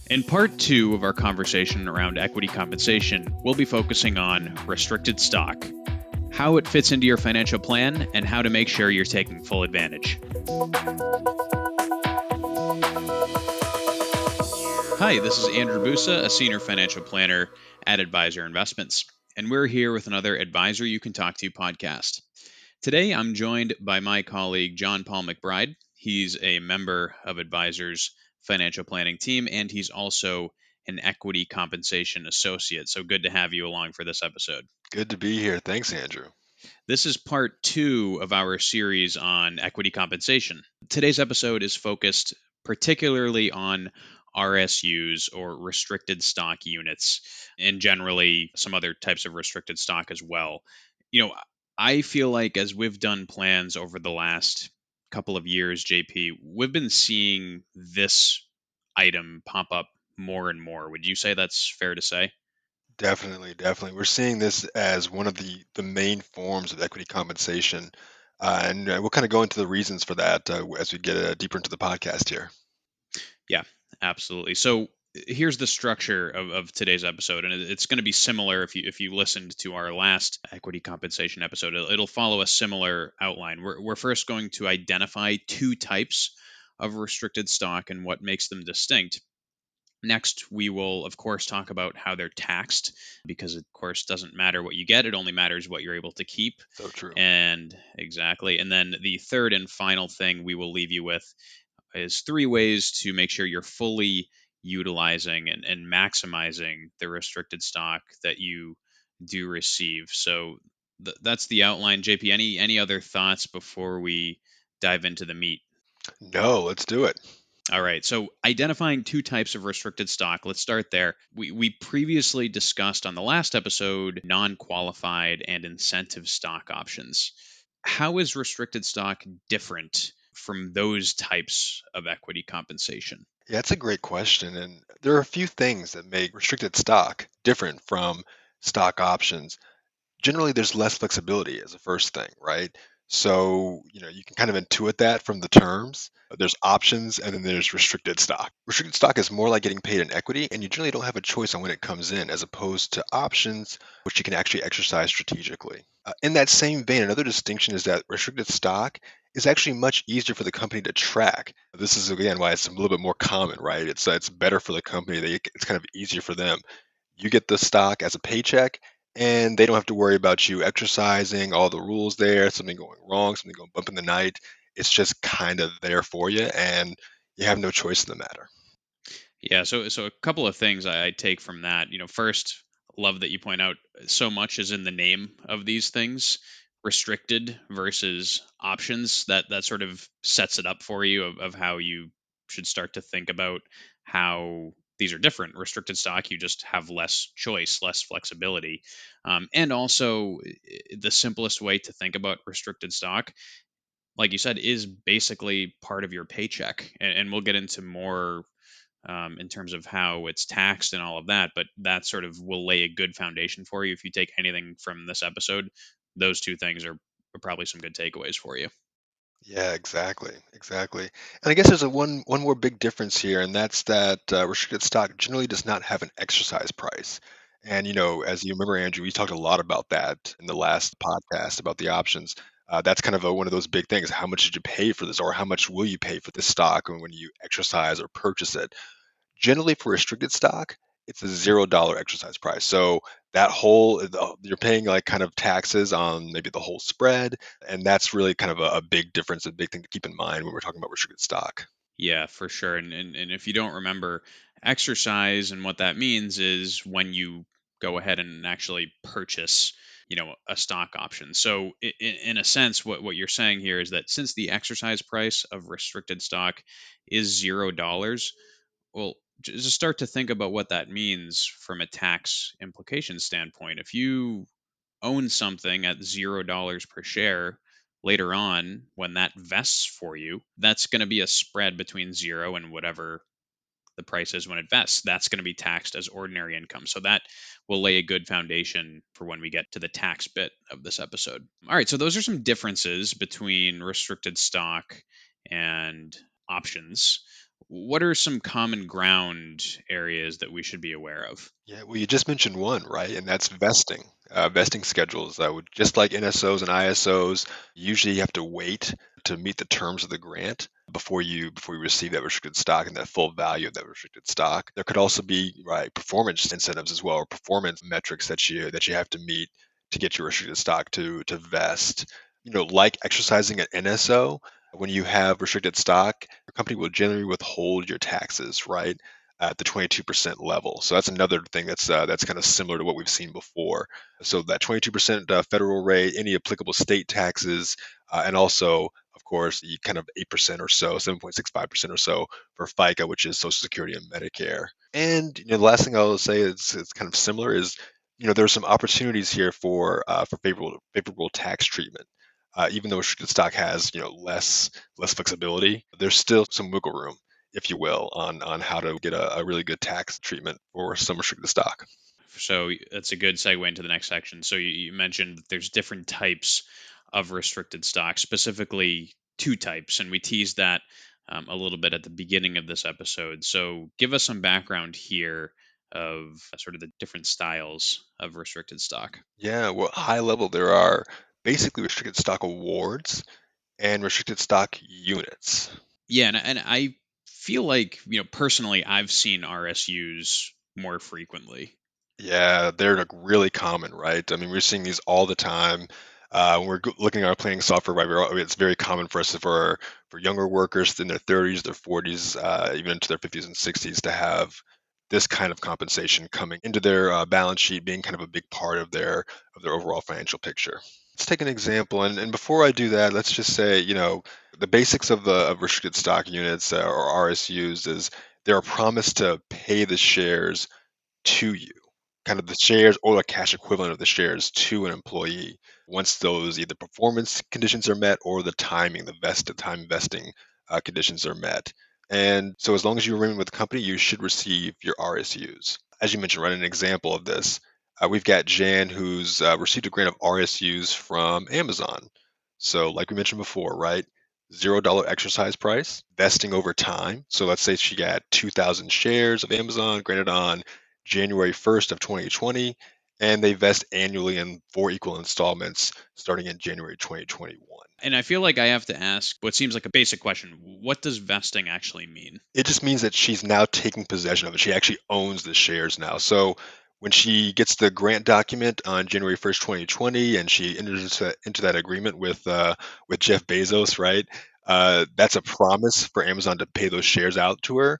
In part two of our conversation around equity compensation, we'll be focusing on restricted stock, how it fits into your financial plan, and how to make sure you're taking full advantage. Hi, this is Andrew Busa, a senior financial planner at Advisor Investments, and we're here with another Advisor You Can Talk To podcast. Today, I'm joined by my colleague, JonPaul McBride. He's a member of Advisor's financial planning team, and he's also an equity compensation associate. So good to have you along for this episode. Good to be here. Thanks, Andrew. This is part two of our series on equity compensation. Today's episode is focused particularly on RSUs or restricted stock units, and generally some other types of restricted stock as well. I feel like as we've done plans over the last couple of years, JP, we've been seeing this item pop up more and more. Would you say that's fair to say? Definitely. We're seeing this as one of the main forms of equity compensation, and we'll kind of go into the reasons for that as we get deeper into the podcast here. Yeah, absolutely. So here's the structure of today's episode, and it's going to be similar if you listened to our last equity compensation episode. It'll follow a similar outline. We're first going to identify two types of restricted stock and what makes them distinct. Next, we will, of course, talk about how they're taxed because, of course, doesn't matter what you get. It only matters what you're able to keep. So true. And exactly. And then the third and final thing we will leave you with is three ways to make sure you're fully utilizing and maximizing the restricted stock that you do receive. So that's the outline. JP, any other thoughts before we dive into the meat? No, let's do it. All right. So identifying two types of restricted stock. Let's start there. We previously discussed on the last episode non-qualified and incentive stock options. How is restricted stock different from those types of equity compensation? Yeah, that's a great question, and there are a few things that make restricted stock different from stock options. Generally there's less flexibility as a first thing, right? So, you can kind of intuit that from the terms. There's options and then there's restricted stock. Restricted stock is more like getting paid in equity, and you generally don't have a choice on when it comes in, as opposed to options, which you can actually exercise strategically. In that same vein, another distinction is that restricted stock is actually much easier for the company to track. This is again why it's a little bit more common, right? It's better for the company. It's kind of easier for them. You get the stock as a paycheck, and they don't have to worry about you exercising all the rules there, something going wrong, something going bump in the night. It's just kind of there for you, and you have no choice in the matter. Yeah, so a couple of things I take from that. First, love that you point out so much is in the name of these things, restricted versus options. That sort of sets it up for you of how you should start to think about how these are different. Restricted stock, you just have less choice, less flexibility, and also the simplest way to think about restricted stock, like you said, is basically part of your paycheck, and we'll get into more in terms of how it's taxed and all of that. But that sort of will lay a good foundation for you. If you take anything from this episode, those two things are probably some good takeaways for you. Yeah, exactly. And I guess there's a one more big difference here, and that's that restricted stock generally does not have an exercise price. And as you remember, Andrew, we talked a lot about that in the last podcast about the options. That's kind of one of those big things. How much did you pay for this, or how much will you pay for this stock when you exercise or purchase it? Generally, for restricted stock, it's a $0 exercise price. So that you're paying like kind of taxes on maybe the whole spread, and that's really kind of a big difference, a big thing to keep in mind when we're talking about restricted stock. Yeah, for sure. And if you don't remember, exercise and what that means is when you go ahead and actually purchase, a stock option. So in a sense, what you're saying here is that since the exercise price of restricted stock is $0, well, just start to think about what that means from a tax implication standpoint. If you own something at $0 per share, later on, when that vests for you, that's going to be a spread between zero and whatever the price is when it vests. That's going to be taxed as ordinary income. So that will lay a good foundation for when we get to the tax bit of this episode. All right. So those are some differences between restricted stock and options. What are some common ground areas that we should be aware of? Yeah, well, you just mentioned one, right? And that's vesting. Vesting schedules. Would just like NSOs and ISOs, usually you have to wait to meet the terms of the grant before you receive that restricted stock and that full value of that restricted stock. There could also be right performance incentives as well, or performance metrics that you have to meet to get your restricted stock to vest. Like exercising an NSO, when you have restricted stock, your company will generally withhold your taxes, right? At the 22% level. So that's another thing that's kind of similar to what we've seen before. So that 22% federal rate, any applicable state taxes, and also, of course, the kind of 8% or so, 7.65% or so for FICA, which is Social Security and Medicare. And the last thing I'll say is it's kind of similar is there are some opportunities here for favorable tax treatment. Even though restricted stock has less flexibility, there's still some wiggle room, if you will, on how to get a really good tax treatment for some restricted stock. So that's a good segue into the next section. So you mentioned that there's different types of restricted stock, specifically two types, and we teased that a little bit at the beginning of this episode. So give us some background here of sort of the different styles of restricted stock. Yeah, well, high level, there are basically restricted stock awards and restricted stock units. Yeah, and I feel like personally, I've seen RSUs more frequently. Yeah, they're like really common, right? I mean, we're seeing these all the time. When we're looking at our planning software, right? It's very common for us for younger workers in their 30s, their 40s, even into their 50s and 60s to have this kind of compensation coming into their balance sheet, being kind of a big part of their overall financial picture. Let's take an example, and before I do that, let's just say, the basics of restricted stock units or RSUs is they're a promise to pay the shares to you, kind of the shares or the cash equivalent of the shares to an employee once those either performance conditions are met or the time vesting conditions are met. And so, as long as you remain with the company, you should receive your RSUs. As you mentioned, right, an example of this, we've got Jan who's received a grant of RSUs from Amazon. So, like we mentioned before, right? $0 exercise price, vesting over time. So let's say she got 2,000 shares of Amazon granted on January 1st of 2020, and they vest annually in four equal installments starting in January 2021. And I feel like I have to ask what seems like a basic question. What does vesting actually mean? It just means that she's now taking possession of it. She actually owns the shares now. So when she gets the grant document on January 1st, 2020, and she enters into that agreement with Jeff Bezos, right? That's a promise for Amazon to pay those shares out to her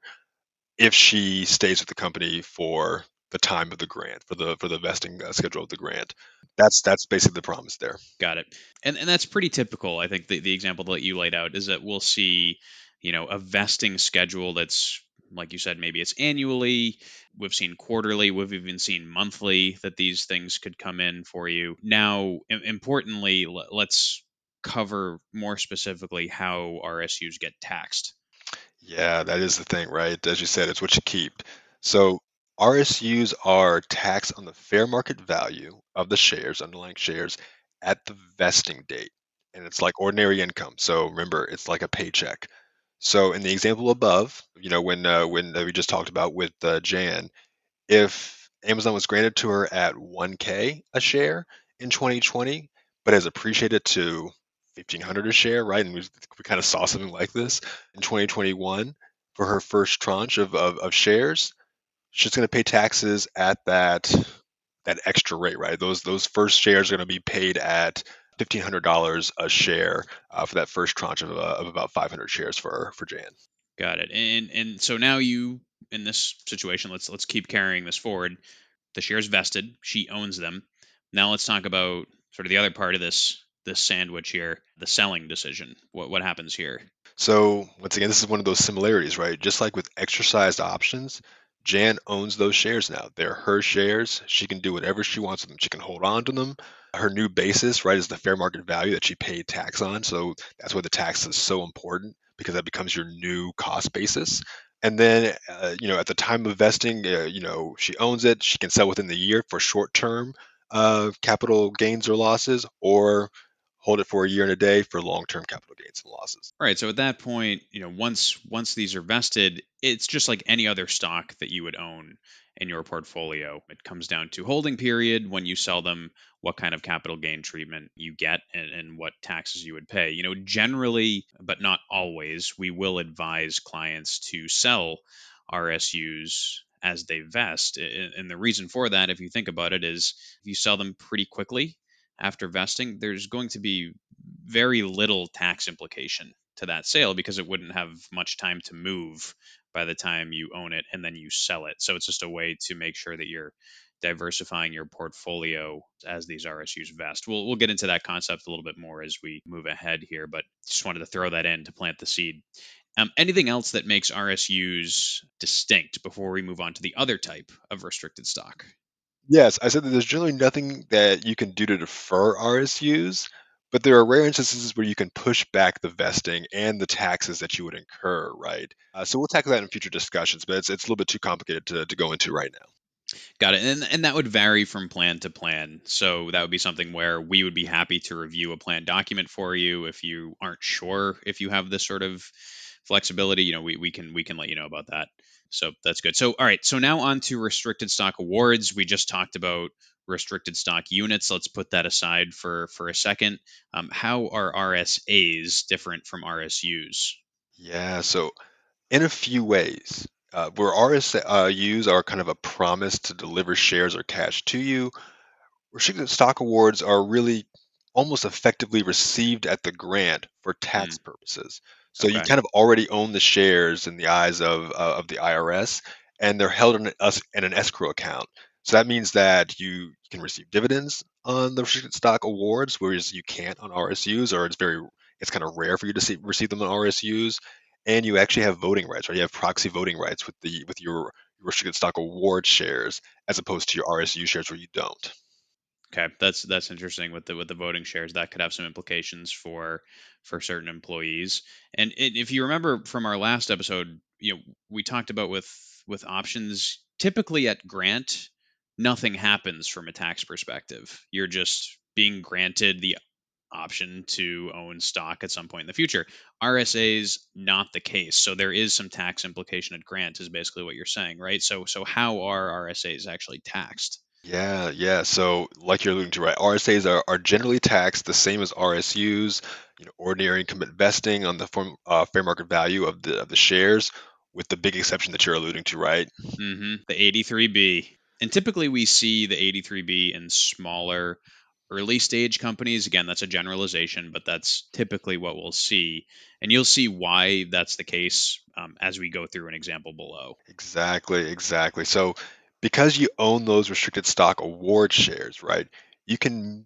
if she stays with the company for the time of the grant, for the vesting schedule of the grant. That's basically the promise there. Got it. And that's pretty typical. I think the example that you laid out is that we'll see, a vesting schedule that's like you said, maybe it's annually. We've seen quarterly. We've even seen monthly that these things could come in for you. Now, importantly, let's cover more specifically how RSUs get taxed. Yeah, that is the thing, right? As you said, it's what you keep. So RSUs are taxed on the fair market value of the shares, underlying shares, at the vesting date. And it's like ordinary income. So remember, it's like a paycheck. So in the example above, when we just talked about with Jan, if Amazon was granted to her at 1K a share in 2020, but has appreciated to 1,500 a share, right? And we kind of saw something like this in 2021 for her first tranche of shares. She's going to pay taxes at that extra rate, right? Those first shares are going to be paid at $1,500 a share for that first tranche of about 500 shares for Jan. Got it. And so now you in this situation, let's keep carrying this forward. The shares vested, she owns them. Now let's talk about sort of the other part of this sandwich here, the selling decision. What happens here? So once again, this is one of those similarities, right? Just like with exercised options, Jan owns those shares now. They're her shares. She can do whatever she wants with them. She can hold on to them. Her new basis, right, is the fair market value that she paid tax on. So that's why the tax is so important because that becomes your new cost basis. And then, at the time of vesting, she owns it. She can sell within the year for short-term capital gains or losses, or hold it for a year and a day for long-term capital gains and losses. Right. So at that point, once these are vested, it's just like any other stock that you would own in your portfolio. It comes down to holding period when you sell them, what kind of capital gain treatment you get, and what taxes you would pay. Generally, but not always, we will advise clients to sell RSUs as they vest. And the reason for that, if you think about it, is if you sell them pretty quickly after vesting, there's going to be very little tax implication to that sale because it wouldn't have much time to move by the time you own it and then you sell it. So it's just a way to make sure that you're diversifying your portfolio as these RSUs vest. We'll get into that concept a little bit more as we move ahead here, but just wanted to throw that in to plant the seed. Anything else that makes RSUs distinct before we move on to the other type of restricted stock? Yes, I said that there's generally nothing that you can do to defer RSUs, but there are rare instances where you can push back the vesting and the taxes that you would incur, right? So we'll tackle that in future discussions, but it's a little bit too complicated to go into right now. Got it. And that would vary from plan to plan. So that would be something where we would be happy to review a plan document for you if you aren't sure if you have this sort of flexibility. We can let you know about that. So that's good. So all right. So now on to restricted stock awards. We just talked about restricted stock units. Let's put that aside for a second. How are RSAs different from RSUs? Yeah, so in a few ways, where RSUs are kind of a promise to deliver shares or cash to you, restricted stock awards are really almost effectively received at the grant for tax Hmm, purposes. So you okay. kind of already own the shares in the eyes of the IRS, and they're held in an escrow account. So that means that you can receive dividends on the restricted stock awards, whereas you can't on RSUs, or it's kind of rare for you to receive them on RSUs. And you actually have voting rights, right? You have proxy voting rights with your restricted stock award shares, as opposed to your RSU shares where you don't. Okay, that's interesting with the voting shares. That could have some implications for certain employees. And if you remember from our last episode, we talked about with options. Typically at grant, nothing happens from a tax perspective. You're just being granted the option to own stock at some point in the future. RSAs, not the case. So there is some tax implication at grant, is basically what you're saying, right? So how are RSAs actually taxed? Yeah, yeah. So, like you're alluding to, right? RSAs are generally taxed the same as RSUs. Ordinary income at vesting on the fair market value of the shares, with the big exception that you're alluding to, right? The 83B. And typically we see the 83B in smaller early stage companies. Again, that's a generalization, but that's typically what we'll see. And you'll see why that's the case as we go through an example below. Exactly, exactly. So, because you own those restricted stock award shares, right? You can,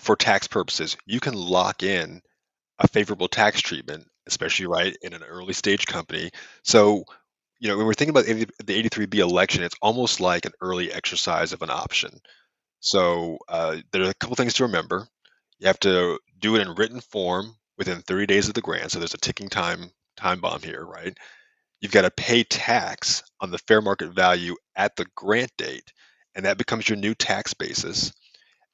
for tax purposes, you can lock in a favorable tax treatment, especially right in an early stage company. So, when we're thinking about the 83B election, it's almost like an early exercise of an option. So there are a couple things to remember. You have to do it in written form within 30 days of the grant. So there's a ticking time bomb here, right? You've got to pay tax on the fair market value at the grant date, and that becomes your new tax basis.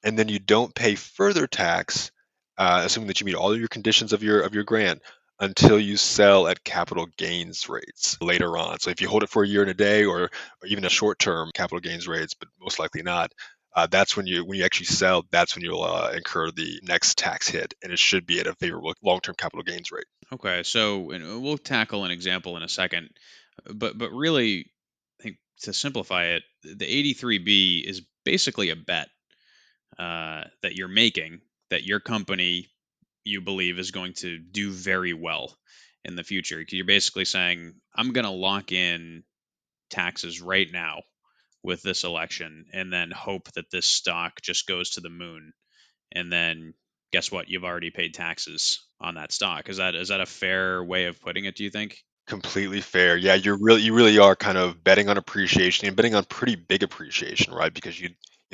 And then you don't pay further tax, assuming that you meet all of your conditions of your grant, until you sell at capital gains rates later on. So if you hold it for a year and a day, or even a short term capital gains rates, but most likely not, that's when you actually sell. That's when you'll incur the next tax hit, and it should be at a favorable long term capital gains rate. Okay, so and we'll tackle an example in a second, but really, I think to simplify it, the 83B is basically a bet that you're making that your company you believe is going to do very well in the future. You're basically saying, I'm going to lock in taxes right now with this election and then hope that this stock just goes to the moon. And then guess what? You've already paid taxes on that stock. Is that a fair way of putting it, do you think? Completely fair. Yeah, you really are kind of betting on appreciation and betting on pretty big appreciation, right? Because you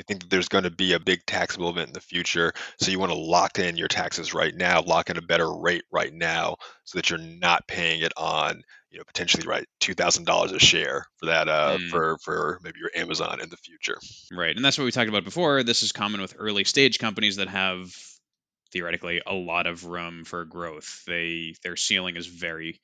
think that there's going to be a big taxable event in the future, so you want to lock in your taxes right now, lock in a better rate right now, so that you're not paying it on, potentially right $2,000 a share for that Mm, for maybe your Amazon in the future. right. And that's what we talked about before. This is common with early stage companies that have theoretically a lot of room for growth. Their ceiling is very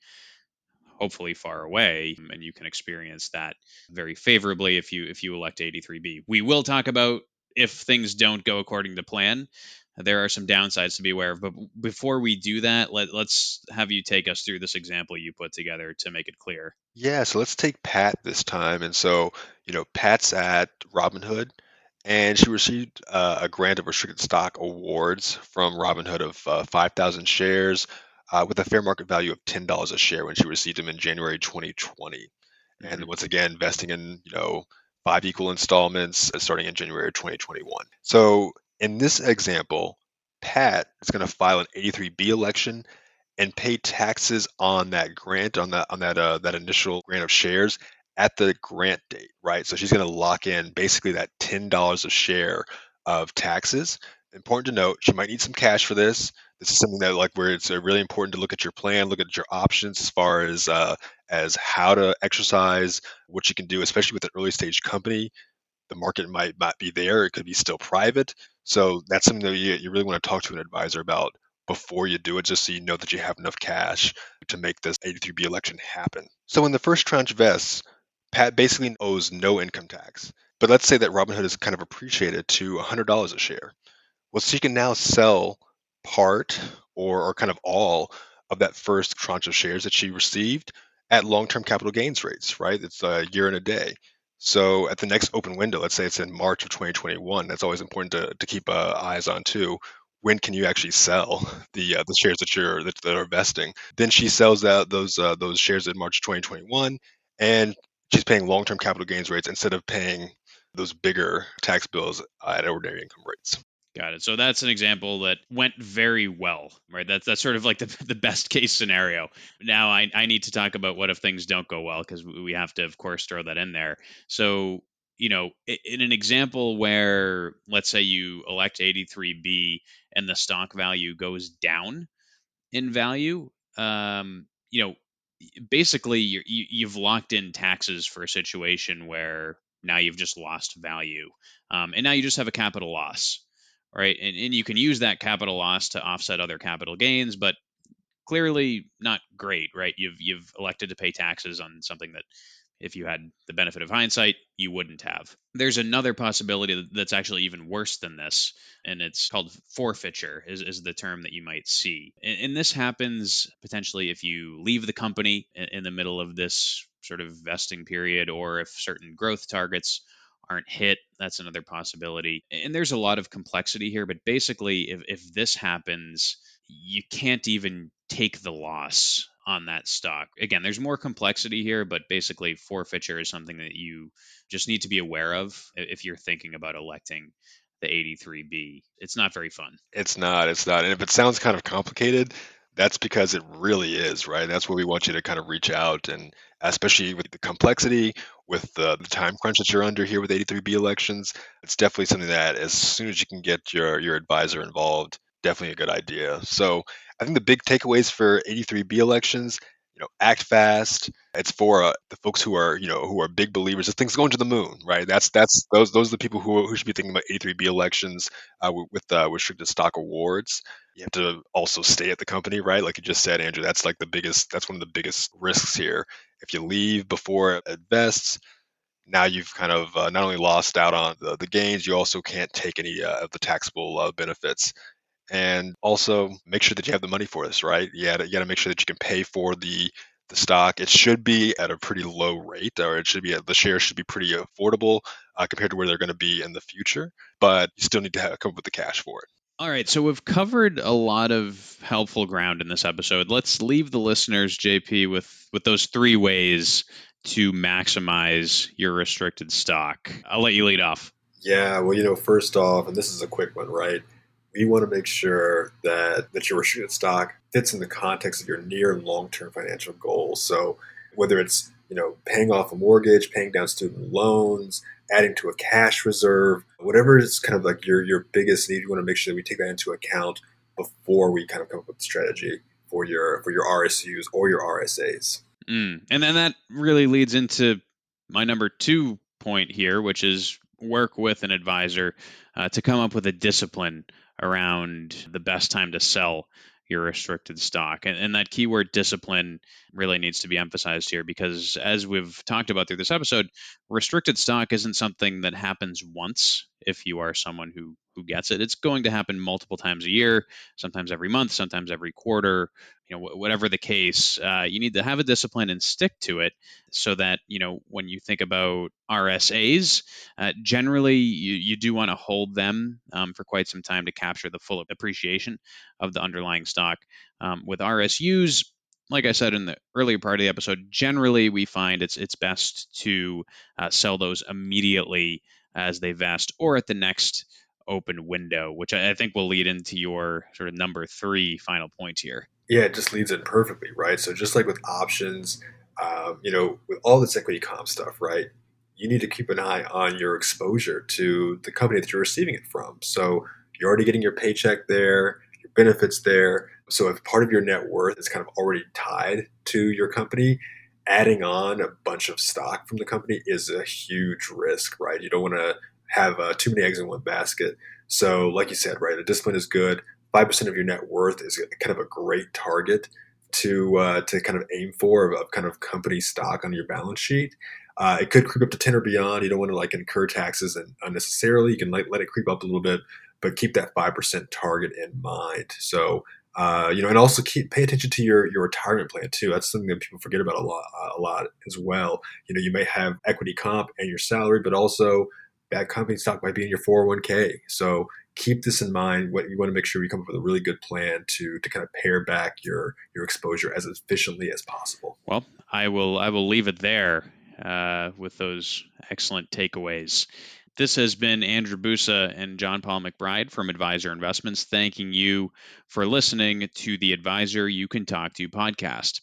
hopefully far away, and you can experience that very favorably if you elect 83B. We will talk about if things don't go according to plan. There are some downsides to be aware of, but before we do that, let's have you take us through this example you put together to make it clear. Yeah, so let's take Pat this time. And so, Pat's at Robinhood, and she received a grant of restricted stock awards from Robinhood of 5,000 shares with a fair market value of $10 a share when she received them in January 2020. And Hmm. once again, vesting in, five equal installments starting in January 2021. So in this example, Pat is going to file an 83B election and pay taxes on that grant, on that initial grant of shares at the grant date, right? So she's going to lock in basically that $10 a share of taxes. Important to note, she might need some cash for this. This is something that like where it's really important to look at your plan, look at your options as how to exercise, what you can do, especially with an early stage company. The market might not be there. It could be still private. So that's something that you really want to talk to an advisor about before you do it, just so you know that you have enough cash to make this 83B election happen. So when the first tranche vests, Pat basically owes no income tax. But let's say that Robinhood is kind of appreciated to $100 a share. Well, so you can now sell part or kind of all of that first tranche of shares that she received at long-term capital gains rates, right? It's a year and a day. So at the next open window, let's say it's in March of 2021, that's always important to keep eyes on too. When can you actually sell the shares that are vesting? Then she sells out those shares in March 2021, and she's paying long-term capital gains rates instead of paying those bigger tax bills at ordinary income rates. Got it. So that's an example that went very well, right? That's sort of like the best case scenario. Now I need to talk about what if things don't go well because we have to, of course, throw that in there. So, in an example where, let's say you elect 83B and the stock value goes down in value, basically you've locked in taxes for a situation where now you've just lost value, and now you just have a capital loss, right? And you can use that capital loss to offset other capital gains, but clearly not great, right? You've elected to pay taxes on something that if you had the benefit of hindsight, you wouldn't have. There's another possibility that's actually even worse than this, and it's called forfeiture, is the term that you might see. And this happens potentially if you leave the company in the middle of this sort of vesting period, or if certain growth targets aren't hit. That's another possibility. And there's a lot of complexity here, but basically, if this happens, you can't even take the loss on that stock. Again, there's more complexity here, but basically, forfeiture is something that you just need to be aware of if you're thinking about electing the 83B. It's not very fun. It's not. And if it sounds kind of complicated, that's because it really is, right? That's where we want you to kind of reach out and especially with the complexity, with the time crunch that you're under here with 83B elections, it's definitely something that as soon as you can get your advisor involved, definitely a good idea. So I think the big takeaways for 83B elections, act fast. It's for the folks who are big believers of things going to the moon, right? That's those are the people who should be thinking about 83B elections with restricted stock awards. You have to also stay at the company, right? Like you just said, Andrew, that's one of the biggest risks here. If you leave before it vests, now you've kind of not only lost out on the gains, you also can't take any of the taxable benefits. And also make sure that you have the money for this, right? You got to make sure that you can pay for the stock. It should be at a pretty low rate, or it should be the shares should be pretty affordable compared to where they're going to be in the future. But you still need to come up with the cash for it. All right, so we've covered a lot of helpful ground in this episode. Let's leave the listeners, JP, with those three ways to maximize your restricted stock. I'll let you lead off. Yeah, well, first off, and this is a quick one, right? We want to make sure that your restricted stock fits in the context of your near and long-term financial goals. So whether it's, paying off a mortgage, paying down student loans, adding to a cash reserve, whatever is kind of like your biggest need, we want to make sure that we take that into account before we kind of come up with a strategy for your RSUs or your RSAs. And then that really leads into my number 2 point here, which is work with an advisor to come up with a discipline around the best time to sell your restricted stock. And that keyword discipline really needs to be emphasized here, because as we've talked about through this episode, restricted stock isn't something that happens once. If you are someone who gets it, it's going to happen multiple times a year, sometimes every month, sometimes every quarter. Whatever the case, you need to have a discipline and stick to it, so that when you think about RSAs, generally you do want to hold them for quite some time to capture the full appreciation of the underlying stock. With RSUs, like I said in the earlier part of the episode, generally we find it's best to sell those immediately as they vest, or at the next open window, which I think will lead into your sort of number 3 final point here. Yeah, it just leads in perfectly, right? So just like with options, with all this equity comp stuff, right? You need to keep an eye on your exposure to the company that you're receiving it from. So you're already getting your paycheck there, your benefits there. So if part of your net worth is kind of already tied to your company, adding on a bunch of stock from the company is a huge risk, right? You don't want to have too many eggs in one basket. So, like you said, right, the discipline is good. 5% of your net worth is kind of a great target to kind of aim for of kind of company stock on your balance sheet. It could creep up to 10 or beyond. You don't want to like incur taxes and unnecessarily. You can let it creep up a little bit, but keep that 5% target in mind. So, and also pay attention to your retirement plan too. That's something that people forget about a lot as well. You may have equity comp and your salary, but also that company stock might be in your 401k. So keep this in mind. What you want to make sure you come up with a really good plan to kind of pare back your exposure as efficiently as possible. Well, I will leave it there with those excellent takeaways. This has been Andrew Busa and JonPaul McBride from Advisor Investments, thanking you for listening to the Advisor You Can Talk To podcast.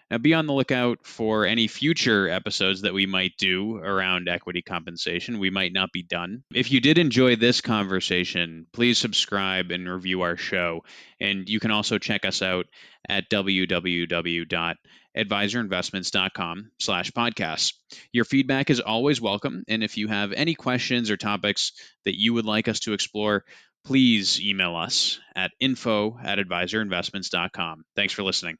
Now, be on the lookout for any future episodes that we might do around equity compensation. We might not be done. If you did enjoy this conversation, please subscribe and review our show. And you can also check us out at www.advisorinvestments.com/podcasts. Your feedback is always welcome. And if you have any questions or topics that you would like us to explore, please email us at info@advisorinvestments.com. Thanks for listening.